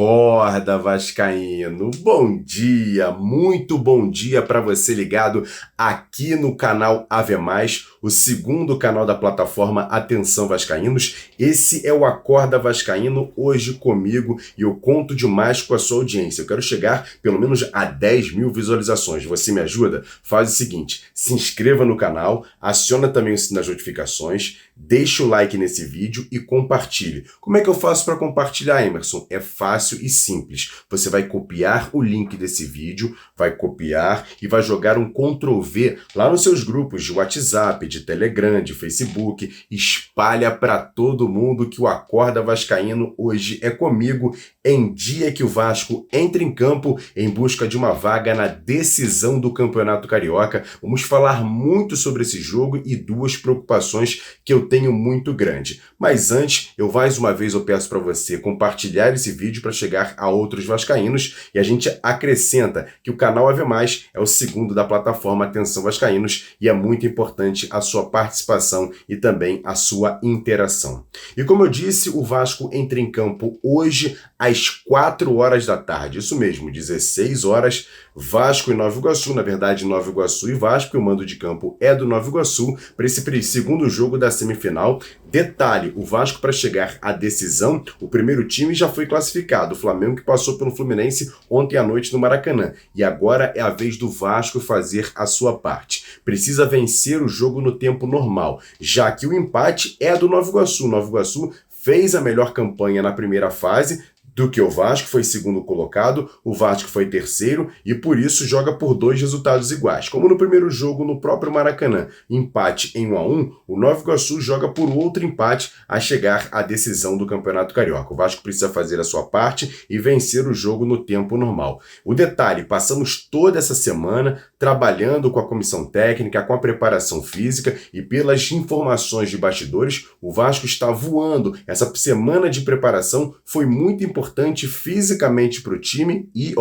Acorda, vascaíno! Bom dia, muito bom dia para você ligado aqui no canal Ave Mais, o segundo canal da plataforma Atenção Vascaínos. Esse é o Acorda Vascaíno, hoje comigo, e eu conto demais com a sua audiência. Eu quero chegar pelo menos a 10 mil visualizações. Você me ajuda? Faz o seguinte, se inscreva no canal, aciona também o sininho das notificações, deixa o like nesse vídeo e compartilhe. Como é que eu faço para compartilhar, Emerson? É fácil e simples. Você vai copiar o link desse vídeo, vai copiar e vai jogar um Ctrl+V lá nos seus grupos de WhatsApp, de Telegram, de Facebook. Espalha para todo mundo que o Acorda Vascaíno hoje é comigo, em dia que o Vasco entra em campo em busca de uma vaga na decisão do Campeonato Carioca. Vamos falar muito sobre esse jogo e duas preocupações que eu tenho muito grande. Mas antes, mais uma vez eu peço para você compartilhar esse vídeo para chegar a outros vascaínos, e a gente acrescenta que o canal Ave Mais é o segundo da plataforma Atenção Vascaínos e é muito importante a sua participação e também a sua interação. E como eu disse, o Vasco entra em campo hoje às 4 horas da tarde, isso mesmo, 16 horas, Vasco e Nova Iguaçu, na verdade Nova Iguaçu e Vasco, e o mando de campo é do Nova Iguaçu para esse segundo jogo da semifinal. Detalhe, o Vasco, para chegar à decisão, o primeiro time já foi classificado, o Flamengo, que passou pelo Fluminense ontem à noite no Maracanã, e agora é a vez do Vasco fazer a sua parte. Precisa vencer o jogo no tempo normal, já que o empate é do Nova Iguaçu. O Nova Iguaçu fez a melhor campanha na primeira fase do que o Vasco, foi segundo colocado, o Vasco foi terceiro e por isso joga por 2 resultados iguais. Como no primeiro jogo no próprio Maracanã, empate em 1-1, o Nova Iguaçu joga por outro empate a chegar à decisão do Campeonato Carioca. O Vasco precisa fazer a sua parte e vencer o jogo no tempo normal. O detalhe, passamos toda essa semana trabalhando com a comissão técnica, com a preparação física, e pelas informações de bastidores, o Vasco está voando. Essa semana de preparação foi muito importante fisicamente para o time e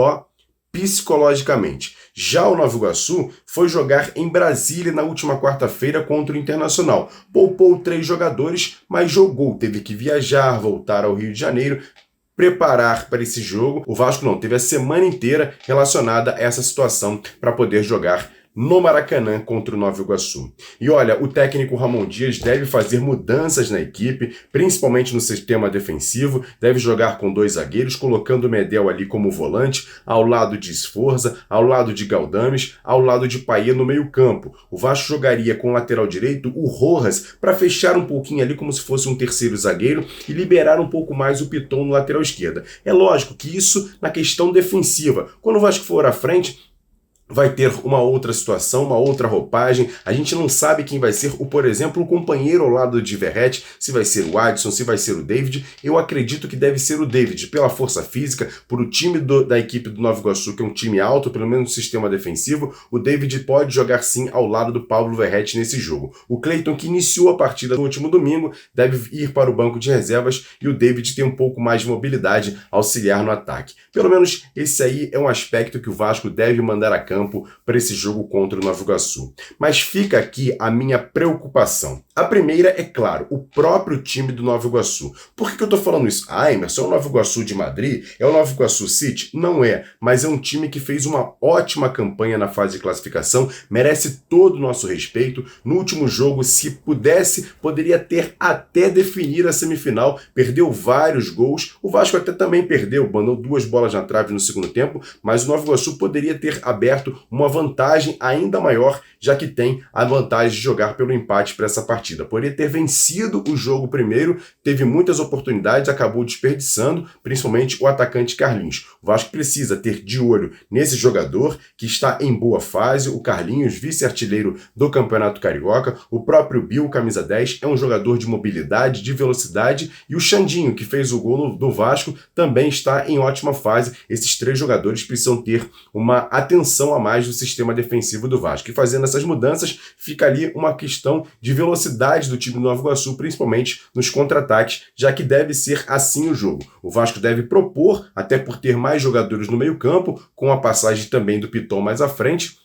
psicologicamente. Já o Nova Iguaçu foi jogar em Brasília na última quarta-feira contra o Internacional. Poupou 3 jogadores, mas jogou, teve que viajar, voltar ao Rio de Janeiro, preparar para esse jogo. O Vasco não teve a semana inteira relacionada a essa situação para poder jogar no Maracanã contra o Nova Iguaçu. E olha, o técnico Ramon Dias deve fazer mudanças na equipe, principalmente no sistema defensivo, deve jogar com 2 zagueiros, colocando o Medel ali como volante, ao lado de Sforza, ao lado de Galdames, ao lado de Payet no meio campo. O Vasco jogaria com o lateral direito o Rojas para fechar um pouquinho ali como se fosse um terceiro zagueiro e liberar um pouco mais o Piton no lateral esquerda. É lógico que isso na questão defensiva. Quando o Vasco for à frente, vai ter uma outra situação, uma outra roupagem. A gente não sabe quem vai ser, por exemplo, o companheiro ao lado de Verratti, se vai ser o Adson, se vai ser o David. Eu acredito que deve ser o David, pela força física, por o time da equipe do Nova Iguaçu, que é um time alto, pelo menos no sistema defensivo. O David pode jogar sim ao lado do Pablo Verratti nesse jogo. O Cleiton, que iniciou a partida no último domingo, deve ir para o banco de reservas, e o David tem um pouco mais de mobilidade, auxiliar no ataque. Pelo menos esse aí é um aspecto que o Vasco deve mandar a campo para esse jogo contra o Nova Iguaçu. Mas fica aqui a minha preocupação. A primeira é, claro, o próprio time do Nova Iguaçu. Por que eu estou falando isso? Emerson, é o Nova Iguaçu de Madrid? É o Nova Iguaçu City? Não é, mas é um time que fez uma ótima campanha na fase de classificação, merece todo o nosso respeito. No último jogo, se pudesse, poderia ter até definir a semifinal, perdeu vários gols, o Vasco até também perdeu, mandou 2 bolas na trave no segundo tempo, mas o Nova Iguaçu poderia ter aberto uma vantagem ainda maior, já que tem a vantagem de jogar pelo empate para essa partida. Poderia ter vencido o jogo primeiro, teve muitas oportunidades, acabou desperdiçando, principalmente o atacante Carlinhos. O Vasco precisa ter de olho nesse jogador que está em boa fase, o Carlinhos, vice-artilheiro do Campeonato Carioca, o próprio Bill, camisa 10, é um jogador de mobilidade, de velocidade, e o Xandinho, que fez o gol do Vasco, também está em ótima fase. Esses 3 jogadores precisam ter uma atenção a mais do sistema defensivo do Vasco. E fazendo essas mudanças, fica ali uma questão de velocidade do time do Nova Iguaçu, principalmente nos contra-ataques, já que deve ser assim o jogo. O Vasco deve propor, até por ter mais jogadores no meio-campo, com a passagem também do Piton mais à frente,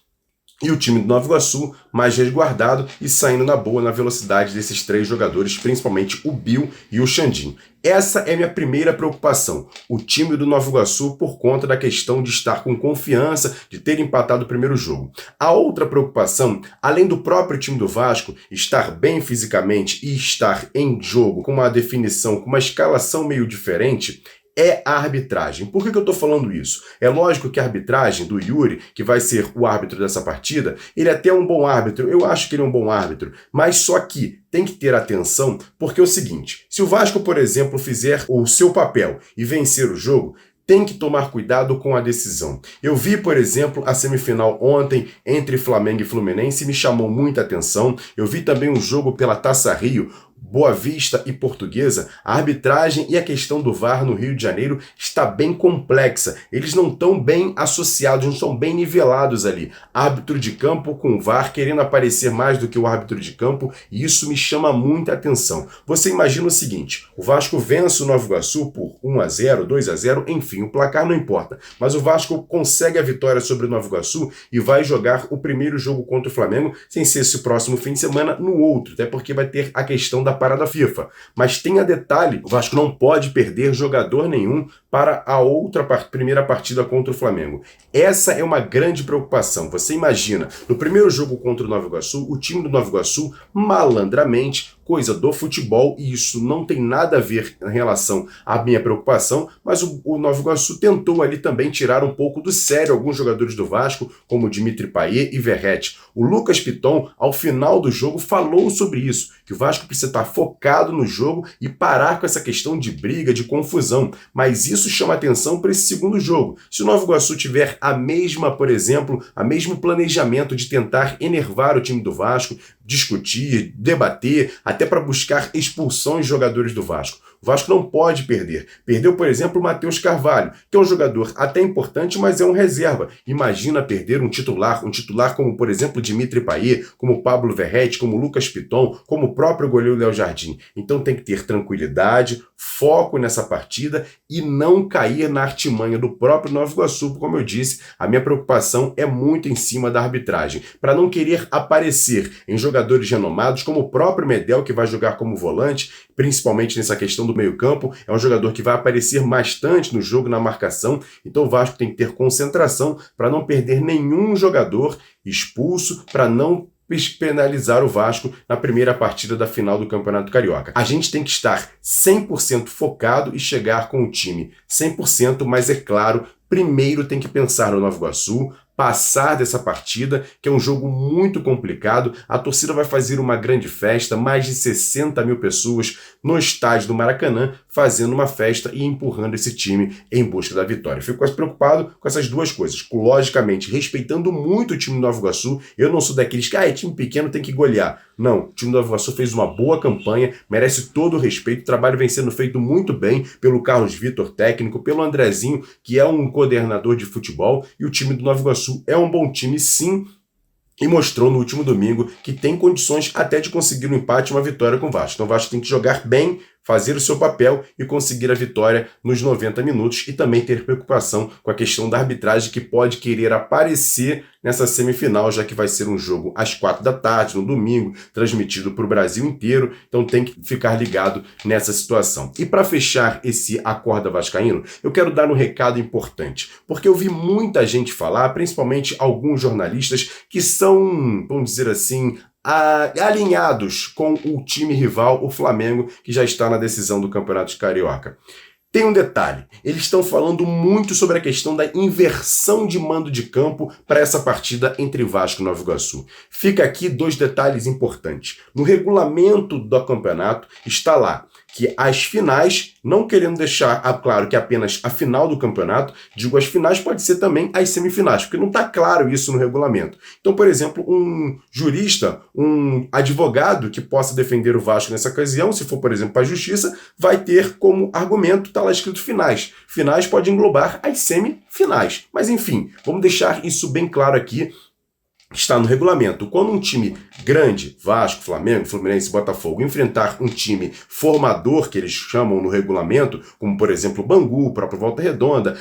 E o time do Nova Iguaçu mais resguardado e saindo na boa na velocidade desses 3 jogadores, principalmente o Bill e o Xandinho. Essa é a minha primeira preocupação, o time do Nova Iguaçu por conta da questão de estar com confiança, de ter empatado o primeiro jogo. A outra preocupação, além do próprio time do Vasco estar bem fisicamente e estar em jogo com uma definição, com uma escalação meio diferente, é a arbitragem. Por que eu estou falando isso? É lógico que a arbitragem do Yuri, que vai ser o árbitro dessa partida, ele é até um bom árbitro, eu acho que ele é um bom árbitro, mas só que tem que ter atenção, porque é o seguinte, se o Vasco, por exemplo, fizer o seu papel e vencer o jogo, tem que tomar cuidado com a decisão. Eu vi, por exemplo, a semifinal ontem entre Flamengo e Fluminense, me chamou muita atenção. Eu vi também um jogo pela Taça Rio, Boa Vista e Portuguesa. A arbitragem e a questão do VAR no Rio de Janeiro está bem complexa. Eles não estão bem associados, não estão bem nivelados ali. Árbitro de campo com VAR querendo aparecer mais do que o árbitro de campo, e isso me chama muita atenção. Você imagina o seguinte, o Vasco vence o Nova Iguaçu por 1-0, 2-0, enfim, o placar não importa. Mas o Vasco consegue a vitória sobre o Nova Iguaçu e vai jogar o primeiro jogo contra o Flamengo, sem ser esse próximo fim de semana, no outro, até porque vai ter a questão da parada FIFA. Mas tem a detalhe, o Vasco não pode perder jogador nenhum para a primeira partida contra o Flamengo. Essa é uma grande preocupação. Você imagina, no primeiro jogo contra o Nova Iguaçu, o time do Nova Iguaçu, malandramente, coisa do futebol, e isso não tem nada a ver em relação à minha preocupação, mas o Nova Iguaçu tentou ali também tirar um pouco do sério alguns jogadores do Vasco, como Dimitri Payet e Verratti. O Lucas Piton, ao final do jogo, falou sobre isso, que o Vasco precisa estar focado no jogo e parar com essa questão de briga, de confusão. Mas isso chama atenção para esse segundo jogo. Se o Nova Iguaçu tiver a mesma, por exemplo, a mesmo planejamento de tentar enervar o time do Vasco, discutir, debater, até para buscar expulsões de jogadores do Vasco. O Vasco não pode perder. Perdeu, por exemplo, o Matheus Carvalho, que é um jogador até importante, mas é um reserva. Imagina perder um titular como, por exemplo, Dimitri Payet, como Pablo Verratti, como Lucas Piton, como o próprio goleiro Léo Jardim. Então tem que ter tranquilidade, foco nessa partida e não cair na artimanha do próprio Nova Iguaçu. Como eu disse, a minha preocupação é muito em cima da arbitragem, para não querer aparecer em jogadores renomados, como o próprio Medel, que vai jogar como volante, principalmente nessa questão do meio-campo, é um jogador que vai aparecer bastante no jogo, na marcação, então o Vasco tem que ter concentração para não perder nenhum jogador expulso, para não penalizar o Vasco na primeira partida da final do Campeonato Carioca. A gente tem que estar 100% focado e chegar com o time 100%, mas é claro, primeiro tem que pensar no Nova Iguaçu, passar dessa partida, que é um jogo muito complicado. A torcida vai fazer uma grande festa, mais de 60 mil pessoas no estádio do Maracanã, fazendo uma festa e empurrando esse time em busca da vitória. Fico quase preocupado com essas duas coisas. Logicamente, respeitando muito o time do Nova Iguaçu, eu não sou daqueles que time pequeno tem que golear. Não, o time do Nova Iguaçu fez uma boa campanha, merece todo o respeito, o trabalho vem sendo feito muito bem pelo Carlos Vitor, técnico, pelo Andrezinho, que é um coordenador de futebol, e o time do Nova Iguaçu é um bom time, sim, e mostrou no último domingo que tem condições até de conseguir um empate e uma vitória com o Vasco. Então o Vasco tem que jogar bem, fazer o seu papel e conseguir a vitória nos 90 minutos e também ter preocupação com a questão da arbitragem que pode querer aparecer nessa semifinal, já que vai ser um jogo às 4 da tarde, no domingo, transmitido para o Brasil inteiro, então tem que ficar ligado nessa situação. E para fechar esse Acorda Vascaíno, eu quero dar um recado importante, porque eu vi muita gente falar, principalmente alguns jornalistas que são, vamos dizer assim, alinhados com o time rival, o Flamengo, que já está na decisão do Campeonato Carioca. Tem um detalhe, eles estão falando muito sobre a questão da inversão de mando de campo para essa partida entre Vasco e Nova Iguaçu. Fica aqui 2 detalhes importantes. No regulamento do campeonato está lá que as finais, não querendo deixar claro que é apenas a final do campeonato, digo as finais pode ser também as semifinais, porque não está claro isso no regulamento. Então, por exemplo, um jurista, um advogado que possa defender o Vasco nessa ocasião, se for, por exemplo, para a justiça, vai ter como argumento, está lá escrito finais. Finais pode englobar as semifinais. Mas, enfim, vamos deixar isso bem claro aqui. está no regulamento. Quando um time grande, Vasco, Flamengo, Fluminense, Botafogo, enfrentar um time formador, que eles chamam no regulamento, como por exemplo o Bangu, o próprio Volta Redonda,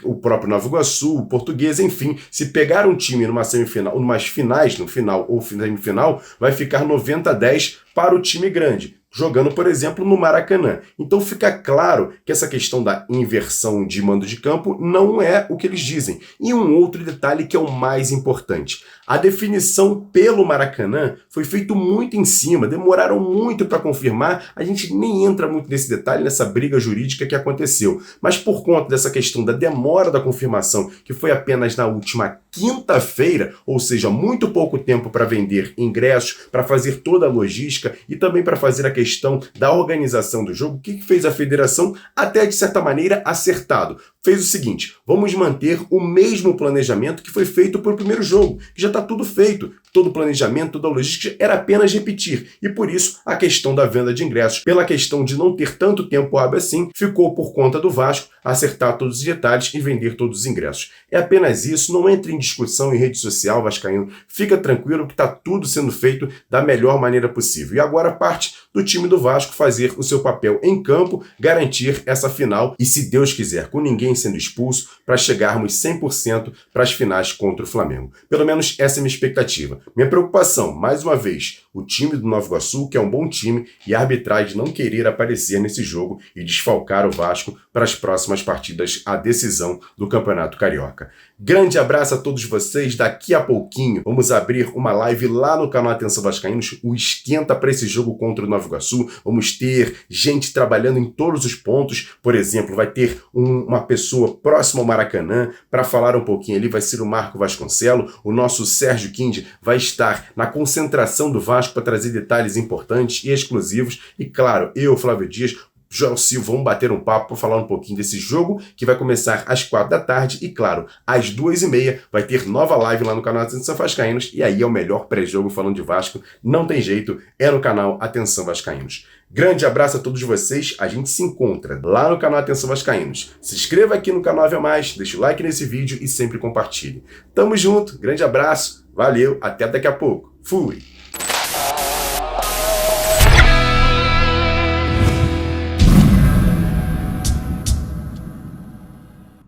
o próprio Nova Iguaçu, o Portuguesa, enfim, se pegar um time numa semifinal, numas finais, no final ou semifinal, vai ficar 90-10 para o time grande, jogando, por exemplo, no Maracanã. Então fica claro que essa questão da inversão de mando de campo não é o que eles dizem. E um outro detalhe que é o mais importante. A definição pelo Maracanã foi feito muito em cima, demoraram muito para confirmar, a gente nem entra muito nesse detalhe, nessa briga jurídica que aconteceu. Mas por conta dessa questão da demora da confirmação, que foi apenas na última quinta-feira, ou seja, muito pouco tempo para vender ingressos, para fazer toda a logística e também para fazer a questão da organização do jogo, o que fez a federação, até de certa maneira acertado? Fez o seguinte: vamos manter o mesmo planejamento que foi feito para o primeiro jogo, que já está tudo feito. Todo o planejamento, toda a logística era apenas repetir. E por isso, a questão da venda de ingressos, pela questão de não ter tanto tempo hábil assim, ficou por conta do Vasco acertar todos os detalhes e vender todos os ingressos. É apenas isso, não entre em discussão em rede social, vascaíno. Fica tranquilo que está tudo sendo feito da melhor maneira possível. E agora parte do time do Vasco fazer o seu papel em campo, garantir essa final e, se Deus quiser, com ninguém sendo expulso, para chegarmos 100% para as finais contra o Flamengo. Pelo menos essa é a minha expectativa. Minha preocupação, mais uma vez, o time do Nova Iguaçu, que é um bom time, e a arbitragem não querer aparecer nesse jogo e desfalcar o Vasco para as próximas partidas, a decisão do Campeonato Carioca. Grande abraço a todos vocês. Daqui a pouquinho vamos abrir uma live lá no canal Atenção Vascaínos, o esquenta para esse jogo contra o Nova Iguaçu. Vamos ter gente trabalhando em todos os pontos. Por exemplo, vai ter uma pessoa próxima ao Maracanã para falar um pouquinho ali, vai ser o Marco Vasconcelo. O nosso Sérgio Kindi vai estar na concentração do Vasco para trazer detalhes importantes e exclusivos. E claro, eu, Flávio Dias, João Silva, vamos bater um papo para falar um pouquinho desse jogo que vai começar às 4 da tarde e, claro, às 2h30 vai ter nova live lá no canal Atenção Vascaínos e aí é o melhor pré-jogo falando de Vasco, não tem jeito, é no canal Atenção Vascaínos. Grande abraço a todos vocês, a gente se encontra lá no canal Atenção Vascaínos. Se inscreva aqui no canal Ave Mais, deixa o like nesse vídeo e sempre compartilhe. Tamo junto, grande abraço, valeu, até daqui a pouco, fui!